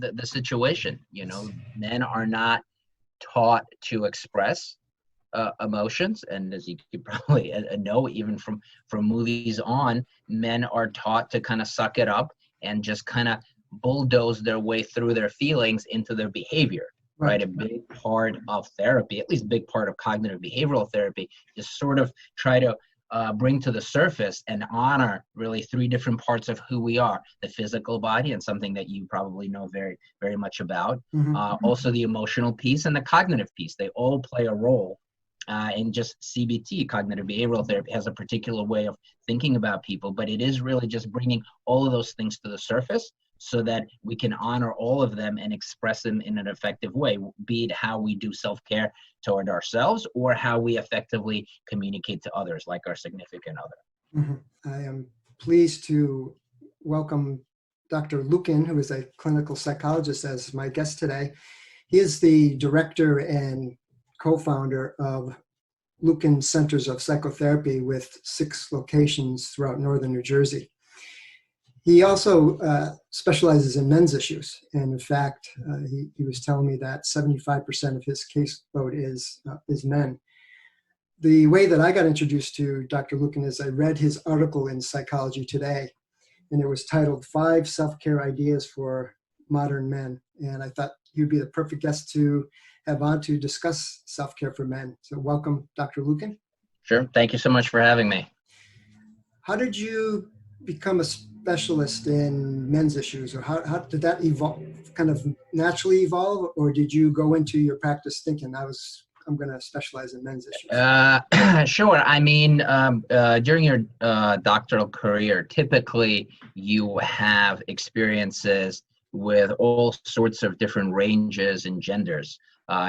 the situation. You know, men are not taught to express emotions, and as you could probably know, even from movies on, men are taught to kind of suck it up and just kind of bulldoze their way through their feelings into their behavior. Right? A big part of therapy, at least a big part of cognitive behavioral therapy, is sort of try to bring to the surface and honor really three different parts of who we are: the physical body, and something that you probably know very, very much about. Also the emotional piece and the cognitive piece. They all play a role. And just CBT, cognitive behavioral therapy, has a particular way of thinking about people, but it is really just bringing all of those things to the surface so that we can honor all of them and express them in an effective way, be it how we do self-care toward ourselves or how we effectively communicate to others, like our significant other. I am pleased to welcome Dr. Lukin, who is a clinical psychologist, as my guest today. He is the director and co-founder of Lukin Centers of Psychotherapy with 6 locations throughout northern New Jersey. He also specializes in men's issues. And in fact, he was telling me that 75% of his caseload is men. The way that I got introduced to Dr. Lukin is I read his article in Psychology Today, and it was titled 5 Self-Care Ideas for Modern Men. And I thought he would be the perfect guest to have on to discuss self-care for men. So welcome, Dr. Lukin. Sure. Thank you so much for having me. How did you become a specialist in men's issues, or how did that evolve, kind of naturally evolve, or did you go into your practice thinking I'm going to specialize in men's issues? Sure. I mean, during your doctoral career, typically you have experiences with all sorts of different ranges and genders,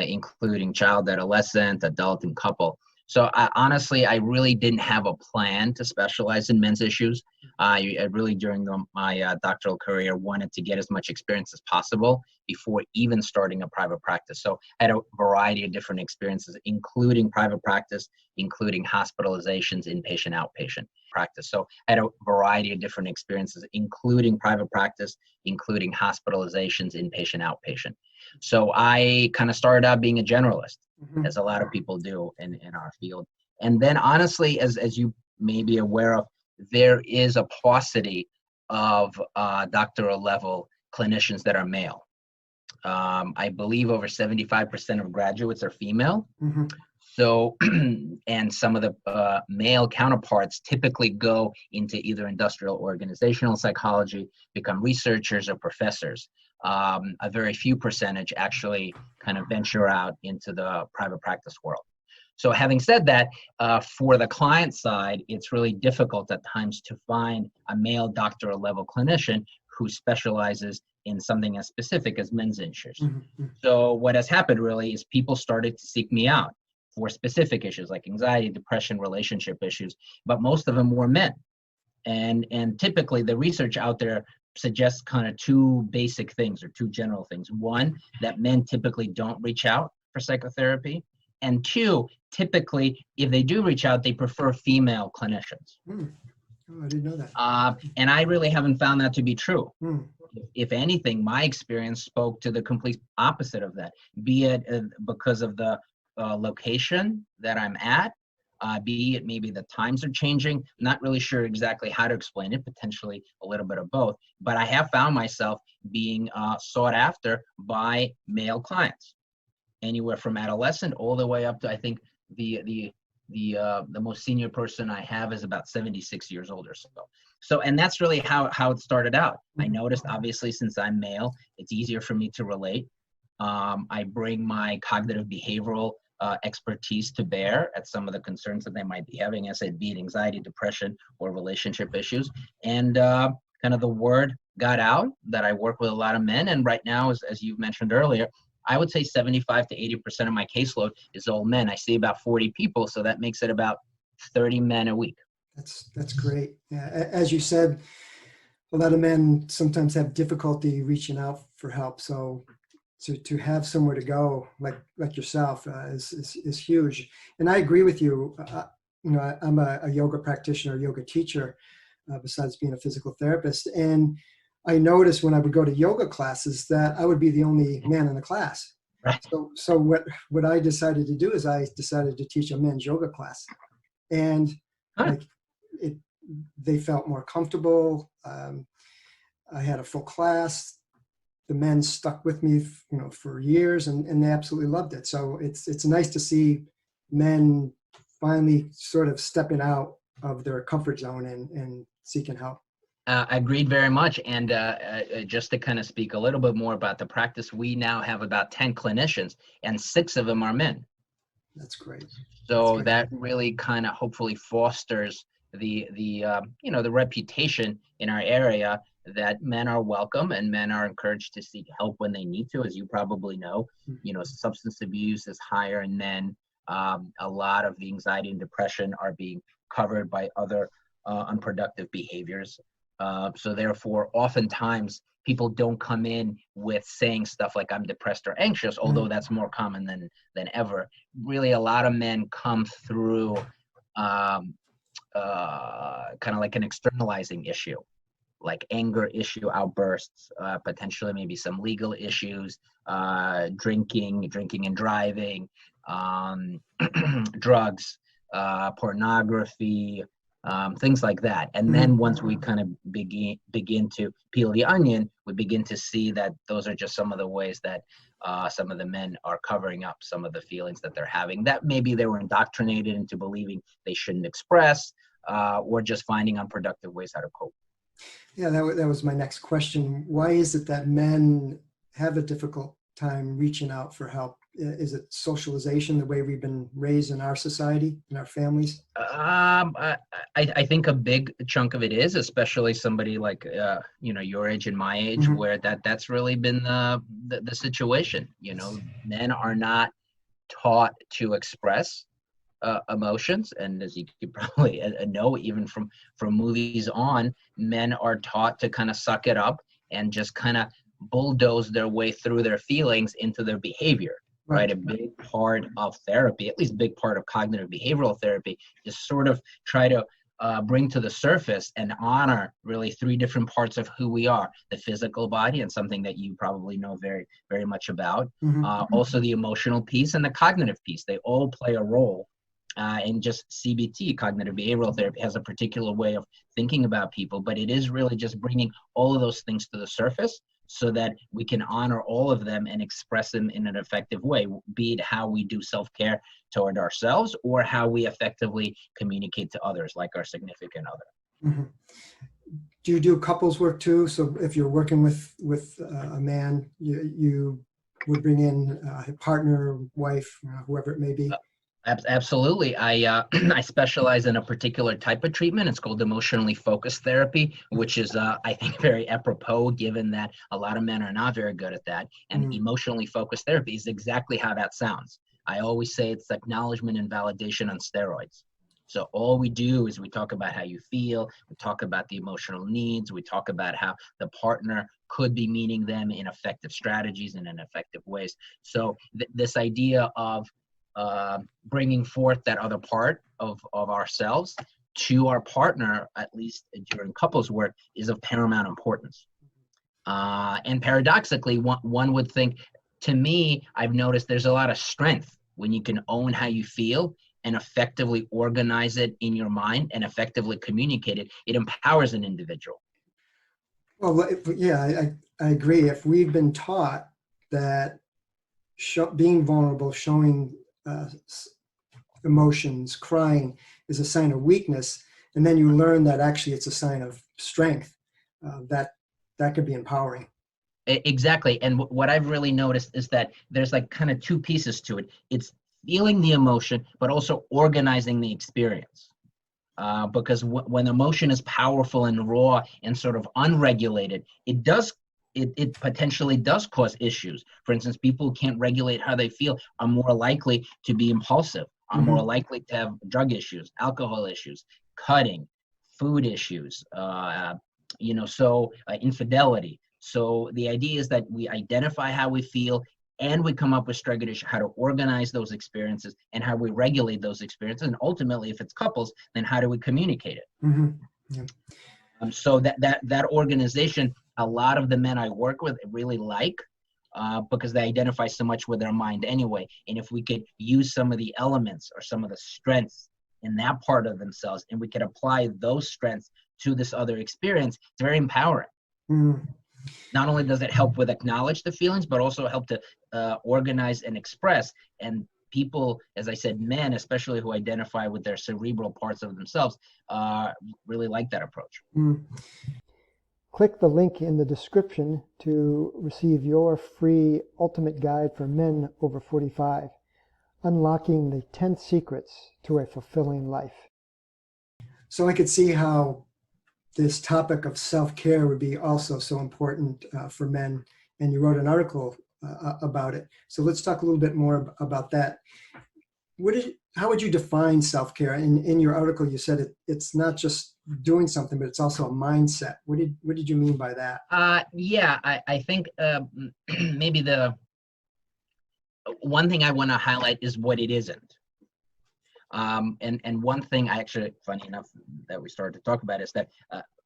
including child, adolescent, adult, and couple. So honestly, I really didn't have a plan to specialize in men's issues. I really, during my doctoral career, wanted to get as much experience as possible before even starting a private practice. So I had a variety of different experiences, including private practice, including hospitalizations, inpatient, outpatient practice. So I had a variety of different experiences, including private practice, including hospitalizations, inpatient, outpatient. So I kind of started out being a generalist, as a lot of people do in our field. And then honestly, as you may be aware of, there is a paucity of doctoral level clinicians that are male. I believe over 75% of graduates are female. So, and some of the male counterparts typically go into either industrial organizational psychology, become researchers or professors. A very few percentage actually kind of venture out into the private practice world. So having said that, for the client side, it's really difficult at times to find a male doctoral level clinician who specializes in something as specific as men's issues. So what has happened really is people started to seek me out for specific issues like anxiety, depression, relationship issues, but most of them were men. And typically the research out there suggests kind of 2 basic things or 2 general things. 1, that men typically don't reach out for psychotherapy. And 2, typically, if they do reach out, they prefer female clinicians. Oh, I didn't know that. And I really haven't found that to be true. If anything, my experience spoke to the complete opposite of that, be it because of the location that I'm at, be it maybe the times are changing. I'm not really sure exactly how to explain it, potentially a little bit of both. But I have found myself being sought after by male clients, anywhere from adolescent all the way up to, I think, the most senior person I have is about 76 years old or so. So, and that's really how it started out. I noticed, obviously, since I'm male, it's easier for me to relate. I bring my cognitive behavioral expertise to bear at some of the concerns that they might be having, as I said, be it anxiety, depression, or relationship issues. And kind of the word got out that I work with a lot of men. And right now, as you mentioned earlier, I would say 75 to 80% of my caseload is all men. I see about 40 people, so that makes it about 30 men a week. That's great. Yeah, as you said, a lot of men sometimes have difficulty reaching out for help. So to have somewhere to go like yourself is huge. And I agree with you. I'm a yoga practitioner, yoga teacher, besides being a physical therapist. And I noticed when I would go to yoga classes that I would be the only man in the class. Right. So what I decided to do is I decided to teach a men's yoga class, and like it, they felt more comfortable. I had a full class. The men stuck with me, for years, and they absolutely loved it. So it's nice to see men finally sort of stepping out of their comfort zone and seeking help. Agreed very much. And just to kind of speak a little bit more about the practice, we now have about 10 clinicians, and 6 of them are men. That's great. So that really kind of hopefully fosters the reputation in our area that men are welcome and men are encouraged to seek help when they need to. As you probably know, substance abuse is higher in men. A lot of the anxiety and depression are being covered by other unproductive behaviors. So therefore, oftentimes people don't come in with saying stuff like I'm depressed or anxious, although that's more common than ever. Really, a lot of men come through kind of like an externalizing issue, like anger issue outbursts, potentially maybe some legal issues, drinking and driving, drugs, pornography, things like that. And then once we kind of begin to peel the onion, we begin to see that those are just some of the ways that some of the men are covering up some of the feelings that they're having, that maybe they were indoctrinated into believing they shouldn't express, or just finding unproductive ways how to cope. Yeah, that was my next question. Why is it that men have a difficult time reaching out for help? Is it socialization, the way we've been raised in our society, in our families? I think a big chunk of it is, especially somebody like your age and my age, where that's really been the situation. Men are not taught to express emotions, and as you could probably know, even from movies on, men are taught to kind of suck it up and just kind of bulldoze their way through their feelings into their behavior. Right. A big part of therapy, at least a big part of cognitive behavioral therapy, is sort of try to bring to the surface and honor really 3 different parts of who we are: the physical body, and something that you probably know very, very much about. Also the emotional piece and the cognitive piece. They all play a role. And just CBT, cognitive behavioral therapy, has a particular way of thinking about people, but it is really just bringing all of those things to the surface so that we can honor all of them and express them in an effective way, be it how we do self-care toward ourselves or how we effectively communicate to others, like our significant other. Do you do couples work too? So if you're working with a man, you would bring in a partner, wife, whoever it may be? Absolutely. I specialize in a particular type of treatment. It's called emotionally focused therapy, which is, I think, very apropos, given that a lot of men are not very good at that. And emotionally focused therapy is exactly how that sounds. I always say it's acknowledgement and validation on steroids. So all we do is we talk about how you feel, we talk about the emotional needs, we talk about how the partner could be meeting them in effective strategies and in effective ways. So this idea of bringing forth that other part of ourselves to our partner, at least during couples work, is of paramount importance. And paradoxically, one would think, to me, I've noticed there's a lot of strength when you can own how you feel and effectively organize it in your mind and effectively communicate it. It empowers an individual. Well, yeah, I agree. If we've been taught that being vulnerable, showing emotions, crying is a sign of weakness, and then you learn that actually it's a sign of strength, that could be empowering. Exactly. And what I've really noticed is that there's like kind of 2 pieces to it. It's feeling the emotion, but also organizing the experience. Because when emotion is powerful and raw and sort of unregulated, it potentially does cause issues. For instance, people who can't regulate how they feel are more likely to be impulsive, are more likely to have drug issues, alcohol issues, cutting, food issues, infidelity. So the idea is that we identify how we feel and we come up with strategies how to organize those experiences and how we regulate those experiences. And ultimately, if it's couples, then how do we communicate it? So that organization a lot of the men I work with really like, because they identify so much with their mind anyway. And if we could use some of the elements or some of the strengths in that part of themselves, and we could apply those strengths to this other experience, it's very empowering. Mm. Not only does it help with acknowledge the feelings, but also help to organize and express. And people, as I said, men, especially who identify with their cerebral parts of themselves, really like that approach. Mm. Click the link in the description to receive your free ultimate guide for men over 45, Unlocking the 10 Secrets to a Fulfilling Life. So I could see how this topic of self-care would be also so important for men, and you wrote an article about it. So let's talk a little bit more about that. How would you define self-care? In your article, you said it's not just doing something, but it's also a mindset. What did you mean by that? Yeah, I think maybe the one thing I want to highlight is what it isn't. And one thing I actually, funny enough that we started to talk about, is that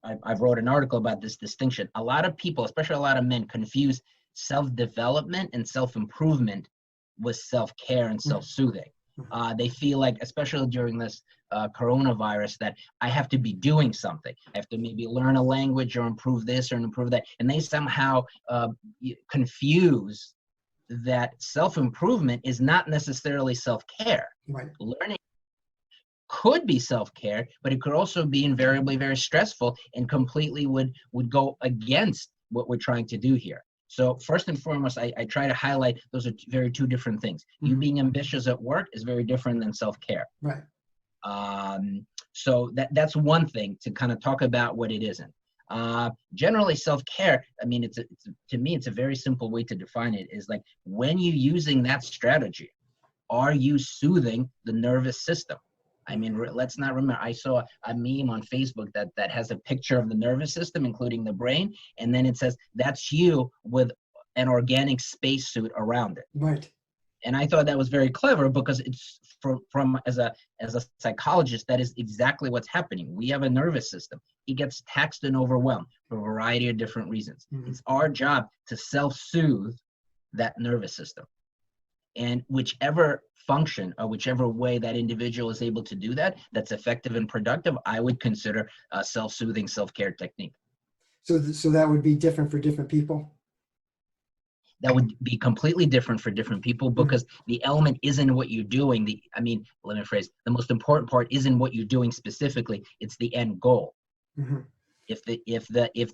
I've wrote an article about this distinction. A lot of people, especially a lot of men, confuse self-development and self-improvement with self-care and self-soothing. They feel like, especially during this coronavirus, that I have to be doing something. I have to maybe learn a language or improve this or improve that. And they somehow confuse that self-improvement is not necessarily self-care. Right. Learning could be self-care, but it could also be invariably very stressful and completely would go against what we're trying to do here. So first and foremost, I try to highlight those are two different things. Mm-hmm. You being ambitious at work is very different than self-care. Right. So that's one thing to kind of talk about what it isn't. Generally, self-care, I mean, to me, it's a very simple way to define it, is like, when you're using that strategy, are you soothing the nervous system? I mean, let's not remember, I saw a meme on Facebook that has a picture of the nervous system, including the brain, and then it says, that's you with an organic spacesuit around it. Right. And I thought that was very clever, because it's from as a psychologist, that is exactly what's happening. We have a nervous system. It gets taxed and overwhelmed for a variety of different reasons. Mm-hmm. It's our job to self-soothe that nervous system. And whichever function or whichever way that individual is able to do that, that's effective and productive, I would consider a self-soothing, self-care technique. So that would be different for different people? That would be completely different for different people, because the element isn't what you're doing. Let me phrase, the most important part isn't what you're doing specifically, it's the end goal. Mm-hmm. If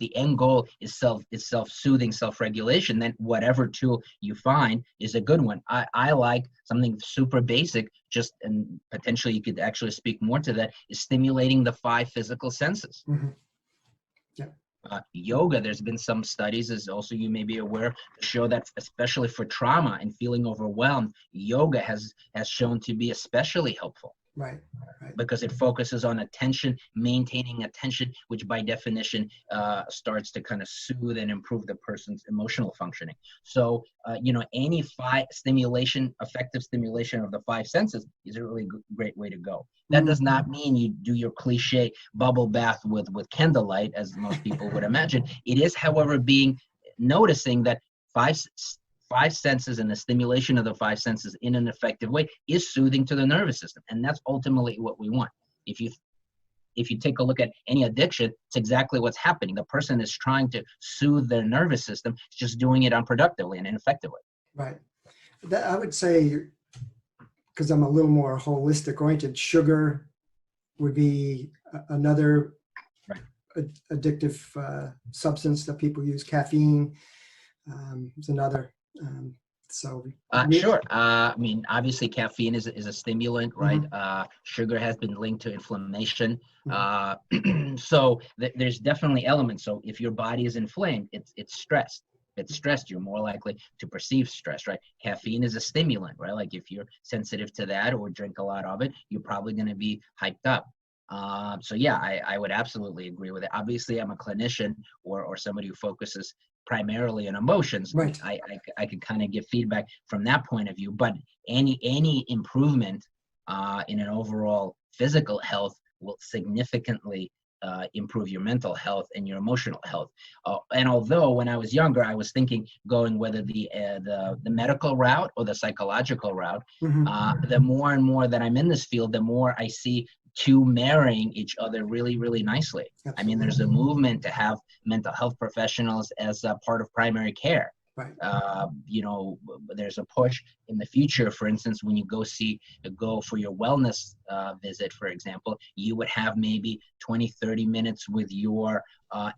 the end goal is self-soothing, self-regulation, then whatever tool you find is a good one. I like something super basic, and potentially you could actually speak more to that, is stimulating the 5 physical senses. Mm-hmm. Yeah. Yoga, there's been some studies, as also you may be aware, to show that especially for trauma and feeling overwhelmed, yoga has shown to be especially helpful. Right. Because it focuses on attention, maintaining attention, which by definition starts to kind of soothe and improve the person's emotional functioning. So, any effective stimulation of the 5 senses is a really great way to go. That does not mean you do your cliche bubble bath with candlelight, as most people would imagine. It is, however, noticing that 5 senses and the stimulation of the 5 senses in an effective way is soothing to the nervous system. And that's ultimately what we want. If you take a look at any addiction, it's exactly what's happening. The person is trying to soothe their nervous system, just doing it unproductively and ineffectively. Right. That, I would say, because I'm a little more holistic oriented, sugar would be another addictive substance that people use. Caffeine is another. Sure. Obviously, caffeine is a stimulant, right? Mm-hmm. Sugar has been linked to inflammation. Mm-hmm. So there's definitely elements. So if your body is inflamed, it's stressed. If it's stressed, you're more likely to perceive stress, right? Caffeine is a stimulant, right? Like if you're sensitive to that or drink a lot of it, you're probably going to be hyped up. So yeah, I would absolutely agree with it. Obviously, I'm a clinician or somebody who focuses primarily on emotions. Right. I could kind of give feedback from that point of view, but any improvement in an overall physical health will significantly improve your mental health and your emotional health. And although when I was younger, I was thinking going whether the medical route or the psychological route, the more and more that I'm in this field, the more I see two marrying each other really, really nicely. Absolutely. I mean, there's a movement to have mental health professionals as a part of primary care. Right. There's a push in the future, for instance, when you go for your wellness visit, for example, you would have maybe 20-30 minutes with your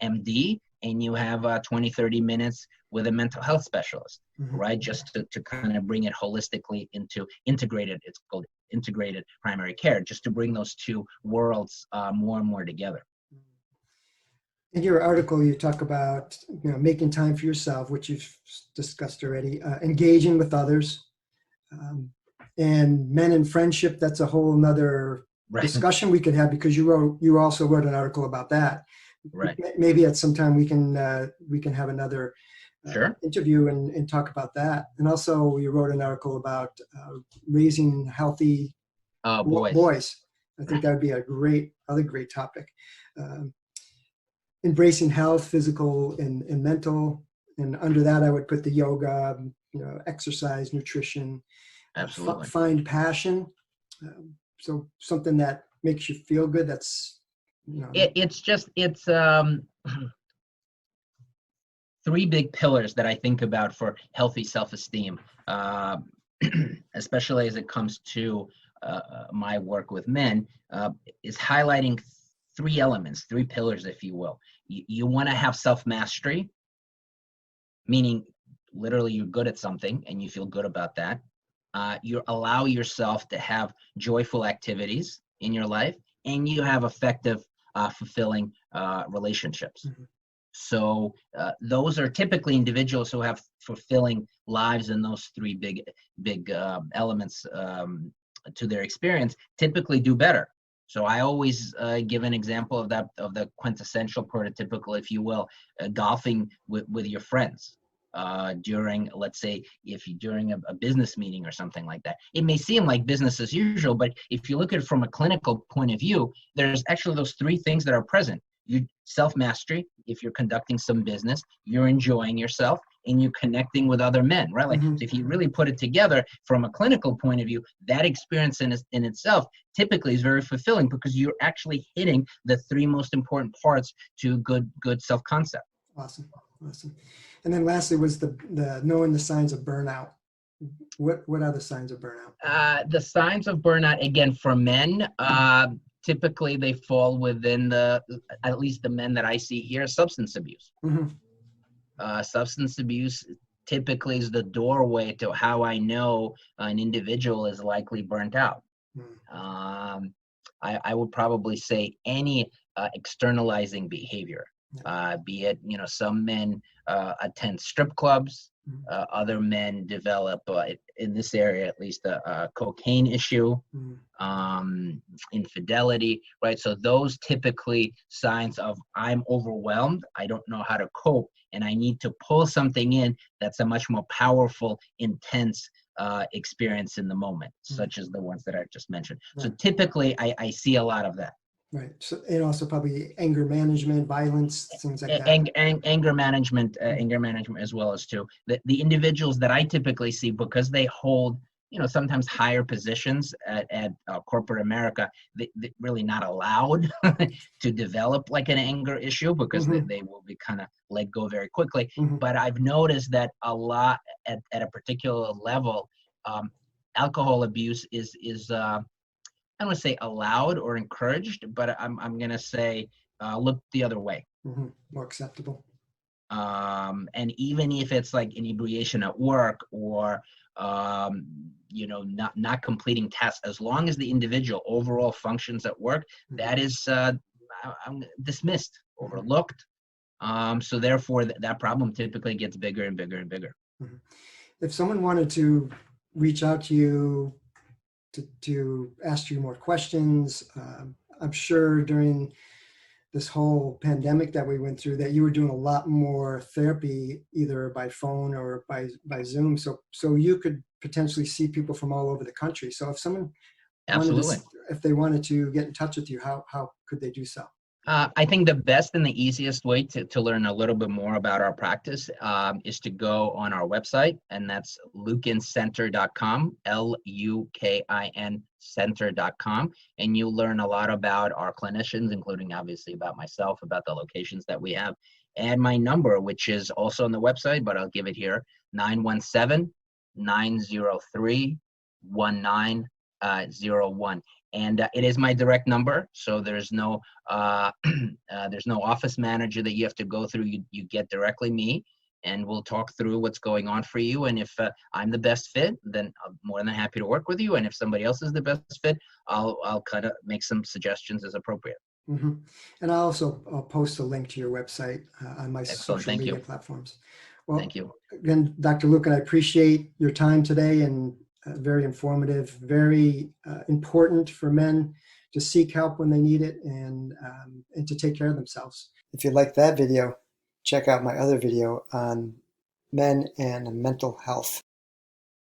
MD, and you have 20-30 minutes with a mental health specialist, right? Just to kind of bring it holistically into integrated, it's called integrated primary care, just to bring those two worlds more and more together. In your article, you talk about making time for yourself, which you've discussed already, engaging with others, and men in friendship. That's a whole nother discussion we could have, because you also wrote an article about that. Right. Maybe at some time we can have another interview and talk about that. And also, you wrote an article about raising healthy boys. I think that would be another great topic. Embracing health, physical and mental, and under that I would put the yoga, exercise, nutrition. Absolutely. Find passion. So something that makes you feel good. That's it's three big pillars that I think about for healthy self-esteem, especially as it comes to my work with men, is highlighting three pillars, if you will. You want to have self-mastery, meaning literally you're good at something and you feel good about that. You allow yourself to have joyful activities in your life, and you have effective, fulfilling relationships. So those are typically individuals who have fulfilling lives, and those three big elements to their experience typically do better. So I always give an example of the quintessential prototypical, if you will, golfing with your friends during, let's say, during a business meeting or something like that. It may seem like business as usual, but if you look at it from a clinical point of view, there's actually those three things that are present. You self-mastery, if you're conducting some business, you're enjoying yourself, and you're connecting with other men, right? Like, so if you really put it together from a clinical point of view, that experience in itself typically is very fulfilling, because you're actually hitting the three most important parts to good self-concept. Awesome. And then lastly was the knowing the signs of burnout. What are the signs of burnout? The signs of burnout, again, for men, typically they fall within at least the men that I see here, substance abuse. Substance abuse typically is the doorway to how I know an individual is likely burnt out. I would probably say any externalizing behavior, be it, some men attend strip clubs, other men develop, in this area at least, a cocaine issue, infidelity, right? So those typically signs of I'm overwhelmed, I don't know how to cope, and I need to pull something in that's a much more powerful, intense experience in the moment, such as the ones that I just mentioned. So typically I see a lot of that. Right. So, and also probably anger management, violence, things like that. Anger management as well as too. The individuals that I typically see, because they hold, sometimes higher positions at corporate America, they're really not allowed to develop like an anger issue, because they will be kind of let go very quickly. But I've noticed that a lot at a particular level, alcohol abuse is I don't want to say allowed or encouraged, but I'm going to say look the other way. More acceptable. And even if it's like inebriation at work, or not completing tasks, as long as the individual overall functions at work, that is dismissed, overlooked. So therefore, that problem typically gets bigger and bigger and bigger. If someone wanted to reach out to you to ask you more questions, I'm sure during this whole pandemic that we went through that you were doing a lot more therapy, either by phone or by Zoom. So you could potentially see people from all over the country. So if someone Absolutely. if they wanted to get in touch with you, how could they do so? I think the best and the easiest way to learn a little bit more about our practice is to go on our website, and that's lukincenter.com, Lukin center.com, and you'll learn a lot about our clinicians, including obviously about myself, about the locations that we have, and my number, which is also on the website, but I'll give it here, 917-903-1901. And it is my direct number, so there's no office manager that you have to go through. You get directly me, and we'll talk through what's going on for you. And if I'm the best fit, then I'm more than happy to work with you. And if somebody else is the best fit, I'll kind of make some suggestions as appropriate. Mm-hmm. And I'll post a link to your website on my Excellent. social Thank media you. platforms. Well, Thank you. again, Dr. Lukin, I appreciate your time today, and very informative, very important for men to seek help when they need it, and to take care of themselves. If you like that video, check out my other video on men and mental health.